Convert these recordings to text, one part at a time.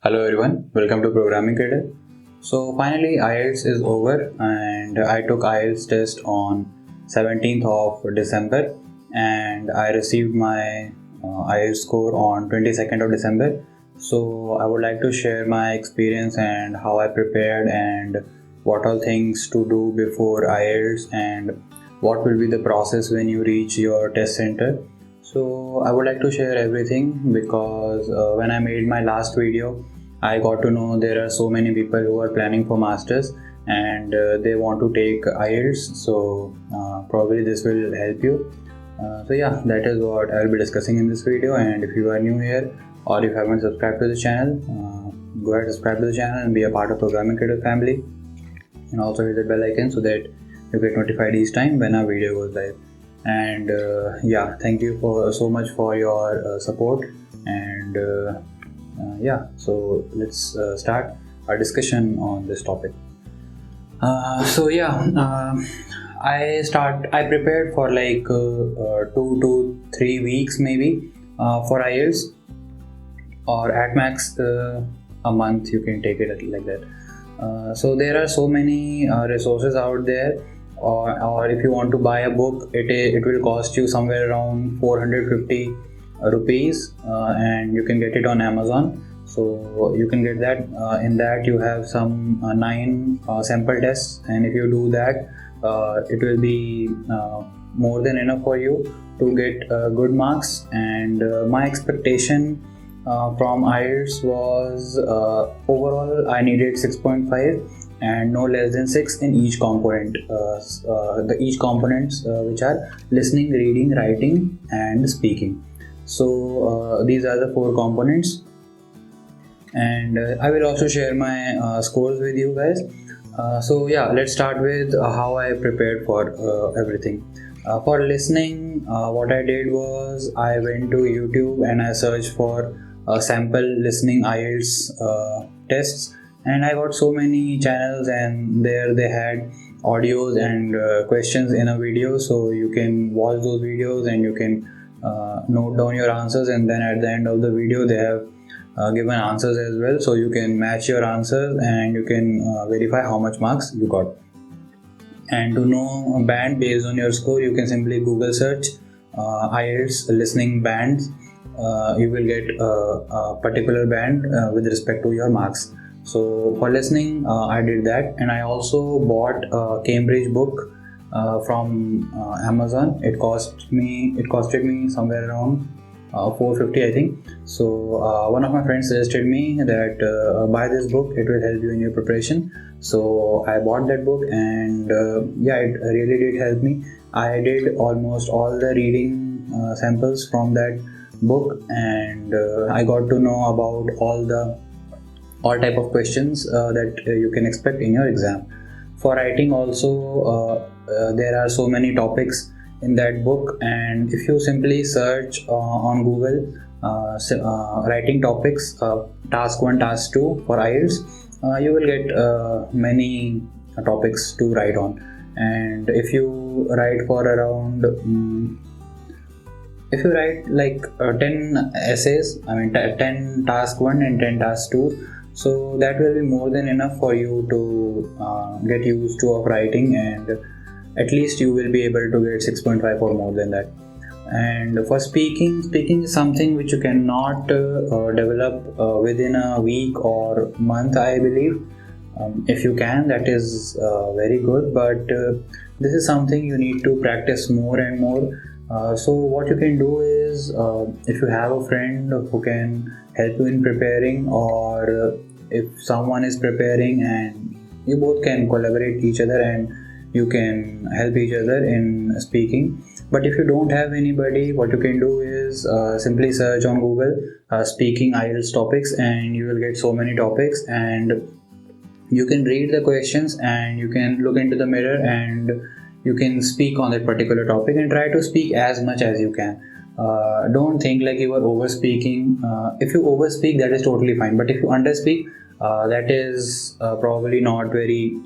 Hello everyone, welcome to Programming Cadet. So finally IELTS is over and I took IELTS test on 17th of December and I received my IELTS score on 22nd of December. So I would like to share my experience and how I prepared and what all things to do before IELTS and what will be the process when you reach your test center. So I would like to share everything because when I made my last video I got to know there are so many people who are planning for masters and they want to take IELTS. So probably this will help you. So yeah, that is what I will be discussing in this video. And if you are new here or if you haven't subscribed to the channel, go ahead subscribe to the channel and be a part of Programming Cadet family. And also hit the bell icon so that you get notified each time when a video goes live. And yeah, thank you for so much for your support and yeah, so let's start our discussion on this topic. So yeah, I prepared for like 2 to 3 weeks maybe for IELTS, or at max a month you can take it like that. So there are so many resources out there, or if you want to buy a book, it will cost you somewhere around 450 rupees, and you can get it on Amazon. So you can get that. In that you have some 9 sample tests, and if you do that, it will be more than enough for you to get good marks. And my expectation from IELTS was overall I needed 6.5 and no less than 6 in each component. Each components which are listening, reading, writing, and speaking. So these are the 4 components, and I will also share my scores with you guys. So yeah, let's start with how I prepared for everything. For listening, what I did was I went to YouTube and I searched for sample listening IELTS tests, and I got so many channels, and there they had audios and questions in a video, so you can watch those videos and you can note down your answers, and then at the end of the video they have given answers as well, so you can match your answers and you can verify how much marks you got. And to know a band based on your score, you can simply Google search IELTS listening bands. You will get a particular band with respect to your marks. So for listening, I did that, and I also bought a Cambridge book from Amazon. It costed me somewhere around 450 I think. So one of my friends suggested me that buy this book, it will help you in your preparation. So I bought that book, and yeah, it really did help me. I did almost all the reading samples from that book, and I got to know about all type of questions that you can expect in your exam. For writing also, there are so many topics in that book, and if you simply search on Google writing topics, task 1, task 2 for IELTS, you will get many topics to write on. And if you write for around if you write like 10 essays, I mean 10 task 1 and 10 task 2, so that will be more than enough for you to get used to of writing, and at least you will be able to get 6.5 or more than that. And for speaking is something which you cannot develop within a week or month, I believe. If you can, that is very good, but this is something you need to practice more and more. So what you can do is, if you have a friend who can help you in preparing, or if someone is preparing, and you both can collaborate each other and you can help each other in speaking. But if you don't have anybody, what you can do is simply search on Google speaking IELTS topics, and you will get so many topics, and you can read the questions and you can look into the mirror and you can speak on that particular topic and try to speak as much as you can. Don't think like you are over speaking. If you over speak, that is totally fine, but if you under speak, that is probably not very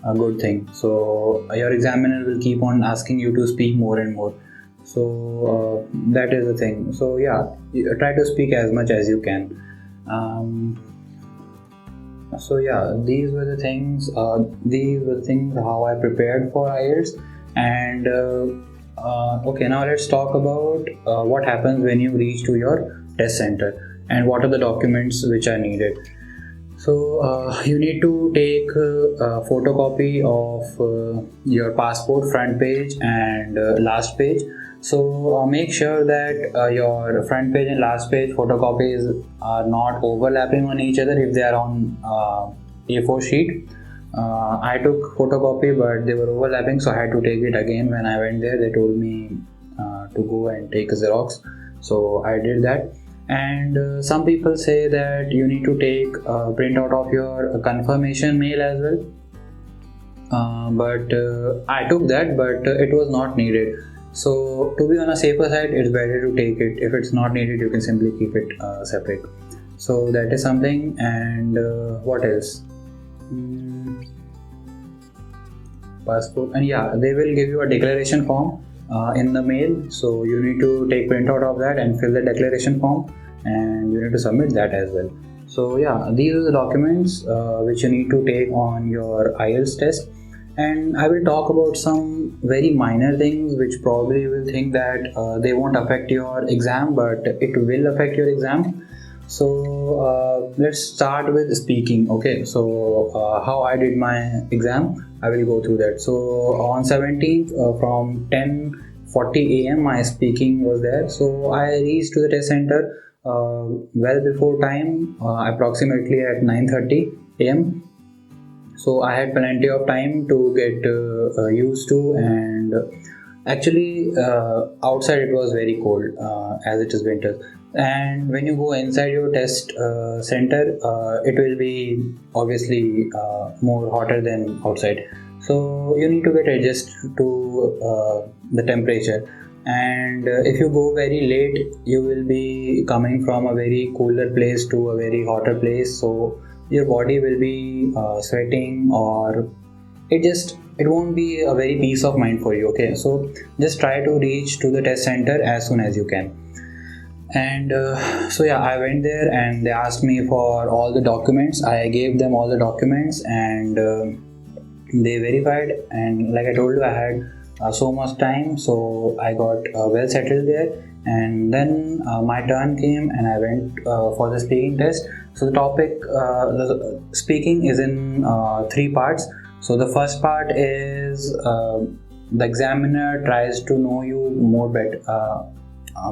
a good thing. So your examiner will keep on asking you to speak more and more. So that is the thing. So yeah, try to speak as much as you can. So yeah, these were the things. These were the things how I prepared for IELTS. And okay, now let's talk about what happens when you reach to your test center and what are the documents which are needed. So you need to take a photocopy of your passport front page and last page. So make sure that your front page and last page photocopies are not overlapping on each other if they are on A4 sheet. I took photocopy but they were overlapping, so I had to take it again. When I went there, they told me to go and take a Xerox, so I did that. And some people say that you need to take a printout of your confirmation mail as well. But I took that, but it was not needed. So to be on a safer side, it's better to take it. If it's not needed, you can simply keep it separate. So that is something. And what else? Passport, and yeah, they will give you a declaration form in the mail. So you need to take printout of that and fill the declaration form, and you need to submit that as well. So yeah, these are the documents which you need to take on your IELTS test. And I will talk about some very minor things which probably will think that they won't affect your exam, but it will affect your exam. So let's start with speaking. Okay, so how I did my exam, I will go through that. So on 17th from 10:40 a.m. my speaking was there. So I reached to the test center well before time, approximately at 9:30 a.m. So I had plenty of time to get used to. And actually outside it was very cold as it is winter. And when you go inside your test center, it will be obviously more hotter than outside. So you need to get adjusted to the temperature. And if you go very late, you will be coming from a very cooler place to a very hotter place. So your body will be sweating, or it won't be a very peace of mind for you. Okay, so just try to reach to the test center as soon as you can. And so yeah, I went there and they asked me for all the documents. I gave them all the documents, and they verified. And like I told you, I had so much time, so I got well settled there. And then my turn came and I went for the speaking test. So the speaking is in three parts. So the first part is the examiner tries to know you more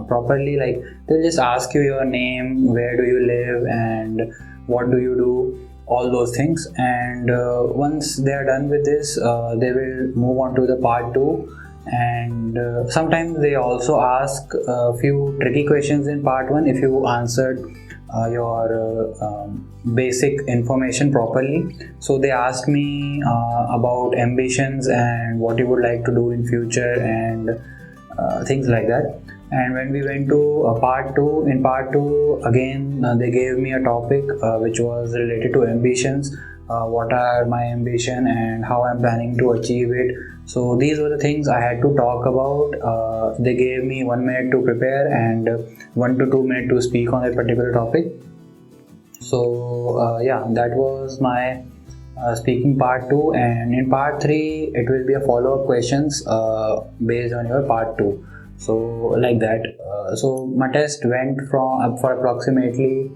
properly. Like they'll just ask you your name, where do you live, and what do you do, all those things. And once they are done with this, they will move on to the part 2. And sometimes they also ask a few tricky questions in part 1 if you answered your basic information properly. So they asked me about ambitions and what you would like to do in future, and things like that. And when we went to part 2, in part 2 again they gave me a topic which was related to ambitions. What are my ambition and how I'm planning to achieve it. So these were the things I had to talk about. They gave me 1 minute to prepare and 1 to 2 minutes to speak on that particular topic. So yeah, that was my speaking part 2. And in part 3 it will be a follow-up questions based on your part 2. So like that. So my test went for approximately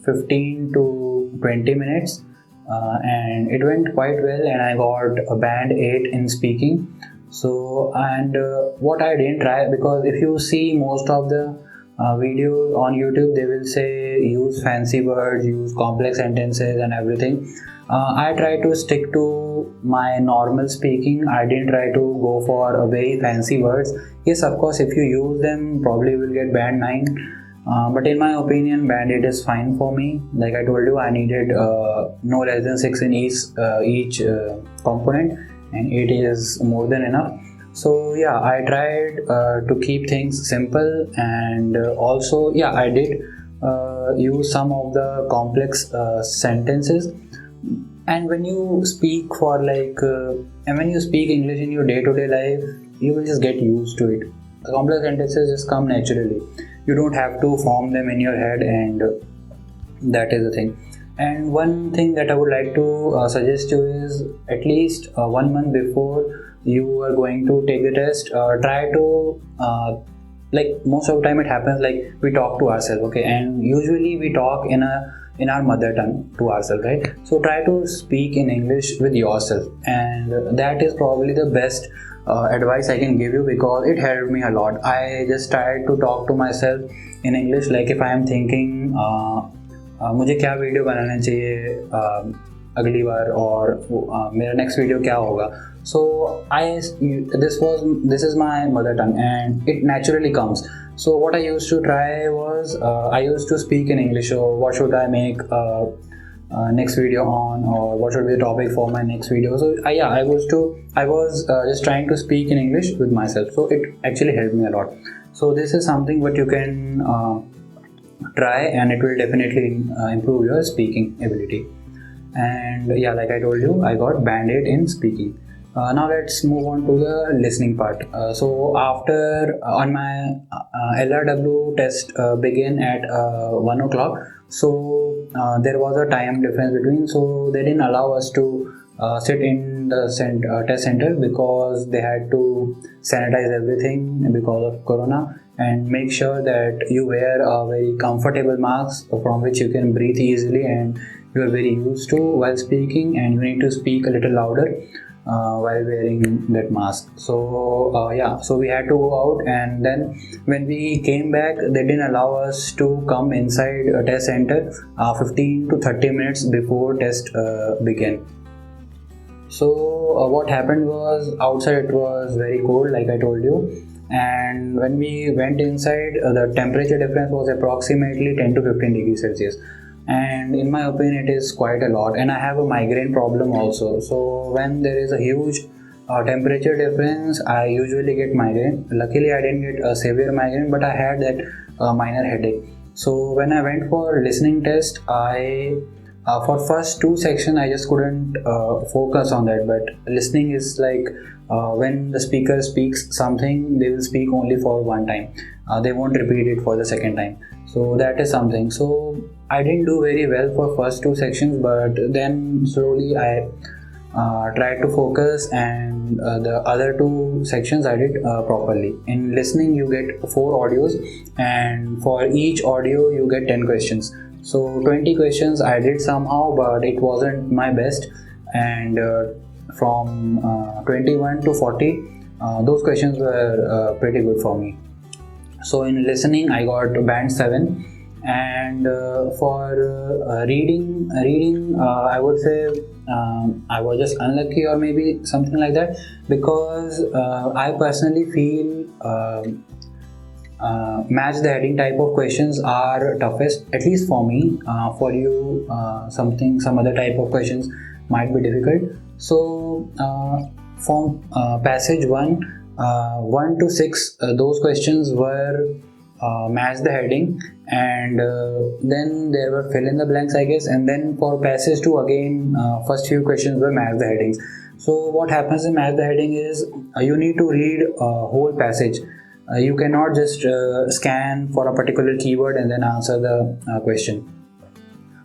15 to 20 minutes, and it went quite well, and I got a band 8 in speaking. So and what I didn't try, because if you see most of the videos on YouTube, they will say use fancy words, use complex sentences and everything. I try to stick to my normal speaking. I didn't try to go for a very fancy words. Yes, of course, if you use them, probably will get band 9. But in my opinion, band 8 is fine for me. Like I told you, I needed no less than 6 in each component, and 8 is more than enough. So yeah, I tried to keep things simple, and also yeah, I did use some of the complex sentences. And when you speak and when you speak English in your day-to-day life, you will just get used to it. The complex sentences just come naturally. You don't have to form them in your head, and that is the thing. And one thing that I would like to suggest you is, at least 1 month before you are going to take the test, try to like, most of the time it happens like we talk to ourselves, okay, and usually we talk in our mother tongue to ourselves, right? So try to speak in English with yourself, and that is probably the best advice I can give you, because it helped me a lot. I just tried to talk to myself in English, like if I am thinking मुझे क्या video बनाना चाहिए अगली बार, और मेरा next video क्या होगा. So this is my mother tongue and it naturally comes. So what I used to try was I used to speak in English. So what should I make next video on, or what should be the topic for my next video. So I was just trying to speak in English with myself. So it actually helped me a lot. So this is something what you can try, and it will definitely improve your speaking ability. And yeah, like I told you, I got band 8 in speaking. Now let's move on to the listening part. So after on my LRW test began at 1 o'clock. So there was a time difference between, so they didn't allow us to sit in the test center, because they had to sanitize everything because of corona, and make sure that you wear a very comfortable mask from which you can breathe easily and you are very used to while speaking, and you need to speak a little louder while wearing that mask. So so we had to go out, and then when we came back, they didn't allow us to come inside a test center 15 to 30 minutes before test began. So what happened was, outside it was very cold, like I told you, and when we went inside, the temperature difference was approximately 10 to 15 degrees Celsius. And in my opinion, it is quite a lot, and I have a migraine problem also. So when there is a huge temperature difference, I usually get migraine. Luckily I didn't get a severe migraine, but I had that minor headache. So when I went for listening test, I for first 2 sections I just couldn't focus on that. But listening is like when the speaker speaks something, they will speak only for one time, they won't repeat it for the second time. So that is something. So I didn't do very well for first 2 sections, but then slowly I tried to focus, and the other 2 sections I did properly. In listening, you get 4 audios, and for each audio you get 10 questions. So 20 questions I did somehow, but it wasn't my best. And from 21 to 40, those questions were pretty good for me. So in listening, I got band 7, and for reading, I would say I was just unlucky, or maybe something like that, because I personally feel match the heading type of questions are toughest, at least for me. For you, some other type of questions might be difficult. So from passage 1 to 6, those questions were match the heading, and then there were fill in the blanks, I guess. And then for passage 2, again, first few questions were match the headings. So what happens in match the heading is you need to read a whole passage. You cannot just scan for a particular keyword and then answer the question.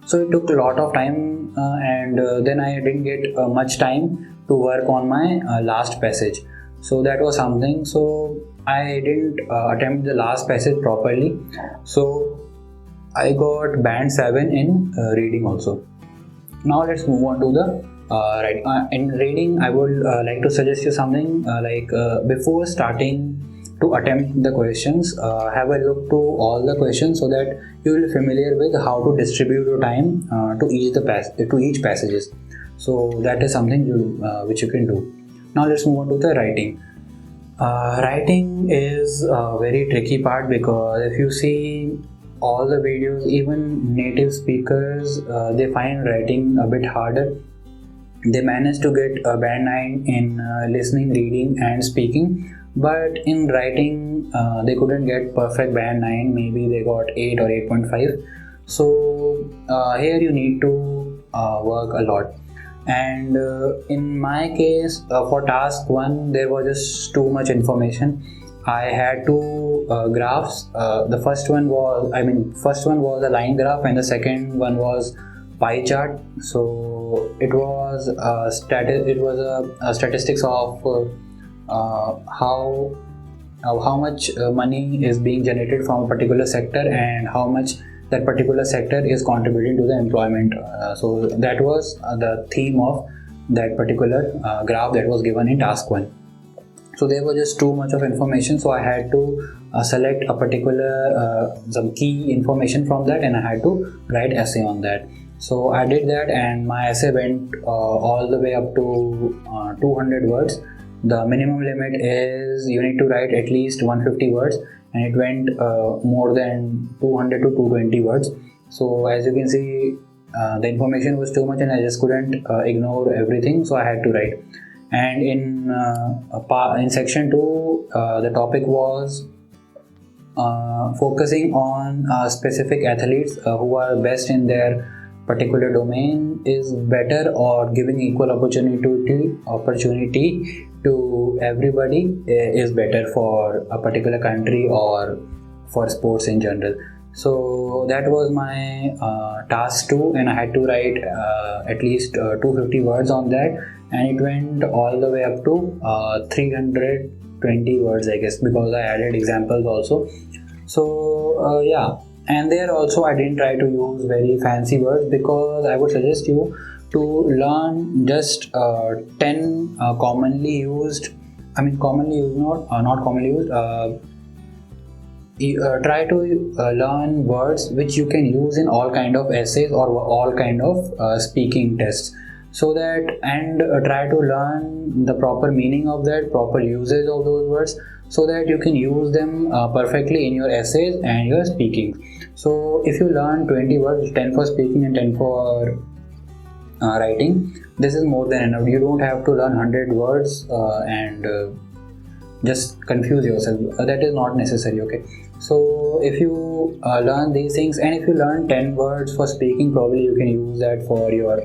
So it took a lot of time, and then I didn't get much time to work on my last passage. So that was something. So I didn't attempt the last passage properly. So I got band 7 in reading also. Now let's move on to the writing. In reading, I would like to suggest you something like before starting to attempt the questions, have a look to all the questions, so that you will be familiar with how to distribute your time to each passages. So that is something which you can do. Now let's move on to the writing. Writing is a very tricky part, because if you see all the videos, even native speakers, they find writing a bit harder. They managed to get a band 9 in listening, reading and speaking, but in writing they couldn't get perfect band 9. Maybe they got 8 or 8.5. So here you need to work a lot. And in my case, for task 1, there was just too much information. I had 2 graphs. The first one was a line graph, and the second one was pie chart. So it was a statistics of how much money is being generated from a particular sector and how much that particular sector is contributing to the employment. So that was the theme of that particular graph that was given in task 1. So there was just too much of information, so I had to select a particular some key information from that, and I had to write essay on that. So I did that, and my essay went all the way up to 200 words. The minimum limit is you need to write at least 150 words, and it went more than 200 to 220 words. So as you can see, the information was too much, and I just couldn't ignore everything, so I had to write. And in section 2, the topic was focusing on specific athletes who are best in their particular domain is better, or giving equal opportunity to everybody is better for a particular country or for sports in general. So that was my task 2, and I had to write at least 250 words on that, and it went all the way up to 320 words, I guess, because I added examples also. So yeah, and there also I didn't try to use very fancy words, because I would suggest you to learn just 10 commonly used, not commonly used, try to learn words which you can use in all kind of essays or all kind of speaking tests, so that, and try to learn the proper meaning of that, proper usage of those words, so that you can use them perfectly in your essays and your speaking. So if you learn 20 words, 10 for speaking and 10 for writing, this is more than enough. You don't have to learn 100 words and just confuse yourself. That is not necessary. Okay, so if you learn these things, and if you learn 10 words for speaking, probably you can use that for your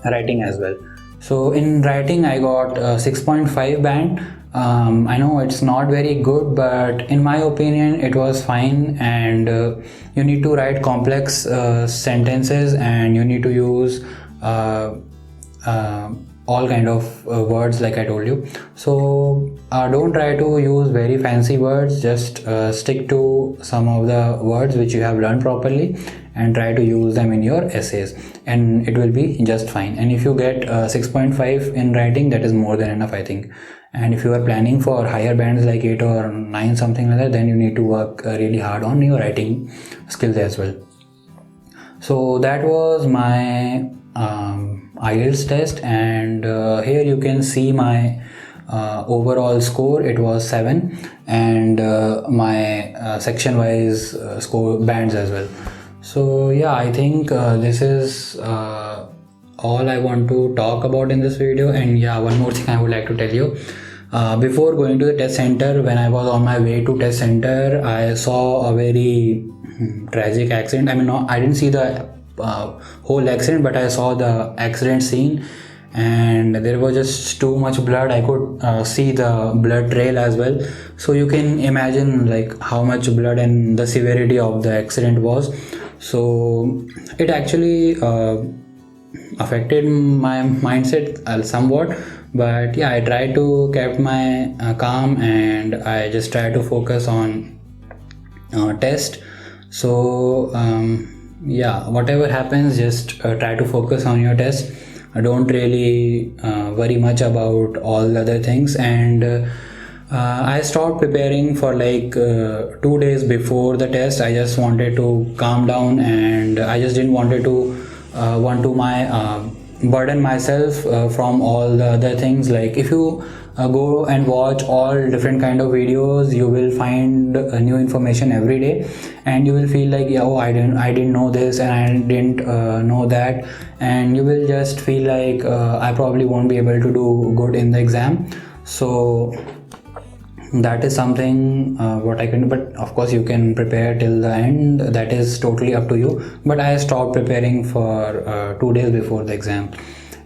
writing as well. So in writing I got 6.5 band. I know it's not very good, but in my opinion it was fine. And you need to write complex sentences, and you need to use all kind of words like I told you. So don't try to use very fancy words, just stick to some of the words which you have learned properly and try to use them in your essays, and it will be just fine. And if you get 6.5 in writing, that is more than enough, I think. And if you are planning for higher bands like 8 or 9, something like that, then you need to work really hard on your writing skills as well. So that was my IELTS test, and here you can see my overall score. It was 7, and my section wise score bands as well. So yeah, I think this is all I want to talk about in this video. And yeah, one more thing I would like to tell you. Before going to the test center, when I was on my way to test center, I saw a very tragic accident. I didn't see the whole accident, but I saw the accident scene, and there was just too much blood. I could see the blood trail as well. So you can imagine like how much blood and the severity of the accident was. So it actually affected my mindset somewhat, but yeah, I tried to keep my calm, and I just tried to focus on test. So yeah, whatever happens, just try to focus on your test. Don't really worry much about all the other things. And I stopped preparing for like 2 days before the test. I just wanted to calm down, and I just didn't wanted to burden myself from all the other things. Like if you go and watch all different kind of videos, you will find new information every day, and you will feel like, yeah, oh, I didn't know this, and I didn't know that, and you will just feel like I probably won't be able to do good in the exam. So that is something what I can do. But of course you can prepare till the end, that is totally up to you. But I stopped preparing for 2 days before the exam.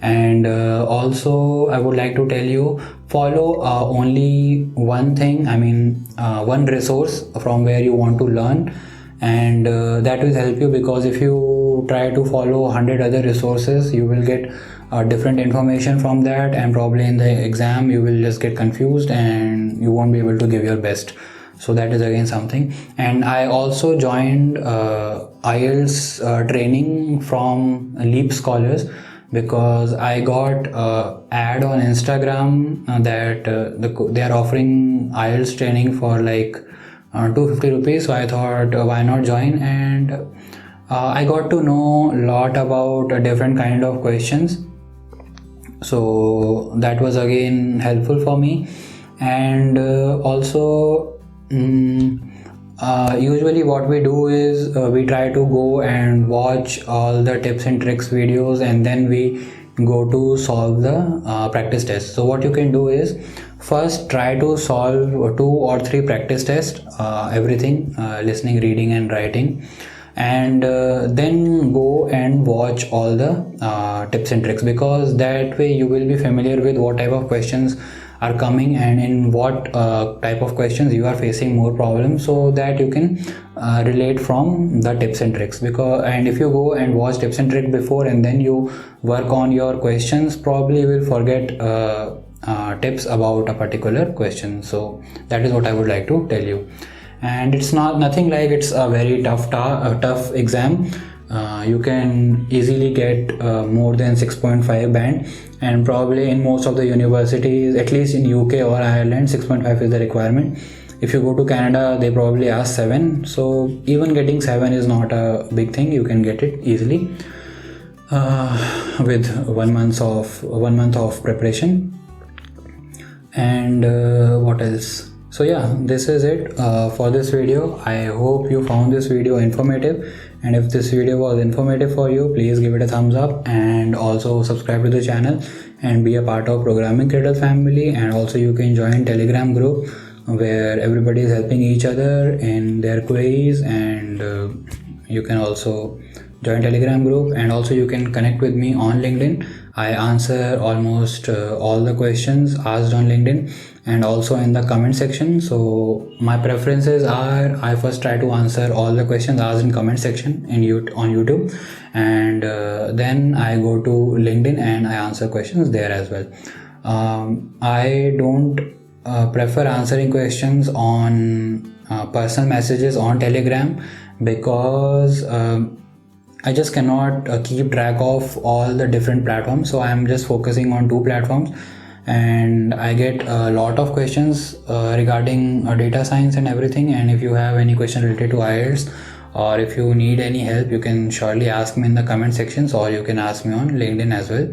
And also I would like to tell you, follow only one thing, one resource from where you want to learn, and that will help you. Because if you you try to follow 100 other resources, you will get different information from that, and probably in the exam you will just get confused and you won't be able to give your best. So that is again something. And I also joined IELTS training from Leap Scholars, because I got ad on Instagram that they are offering IELTS training for like 250 rupees. So I thought, why not join? And I got to know a lot about different kind of questions, so that was again helpful for me. And also usually what we do is we try to go and watch all the tips and tricks videos, and then we go to solve the practice test. So what you can do is first try to solve 2 or 3 practice tests, everything, listening, reading and writing, and then go and watch all the tips and tricks, because that way you will be familiar with what type of questions are coming and in what type of questions you are facing more problems, so that you can relate from the tips and tricks. And if you go and watch tips and tricks before and then you work on your questions, probably you will forget tips about a particular question. So that is what I would like to tell you. And it's nothing like it's a very tough exam. You can easily get more than 6.5 band, and probably in most of the universities, at least in UK or Ireland, 6.5 is the requirement. If you go to Canada, they probably ask 7, so even getting 7 is not a big thing. You can get it easily with 1 month of preparation. And what else? So yeah, this is it for this video. I hope you found this video informative, and if this video was informative for you, please give it a thumbs up, and also subscribe to the channel and be a part of Programming Cradle family. And also you can join Telegram group where everybody is helping each other in their queries, and you can also join Telegram group. And also you can connect with me on LinkedIn. I answer almost all the questions asked on LinkedIn and also in the comment section. So my preferences are, I first try to answer all the questions asked in comment section on YouTube, and then I go to LinkedIn and I answer questions there as well. I don't prefer answering questions on personal messages on Telegram, because I just cannot keep track of all the different platforms. So I'm just focusing on 2 platforms, and I get a lot of questions regarding data science and everything. And if you have any question related to IELTS, or if you need any help, you can surely ask me in the comment sections, or you can ask me on LinkedIn as well.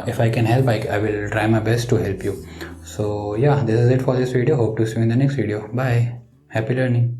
If I can help, I will try my best to help you. So yeah, this is it for this video. Hope to see you in the next video. Bye. Happy learning.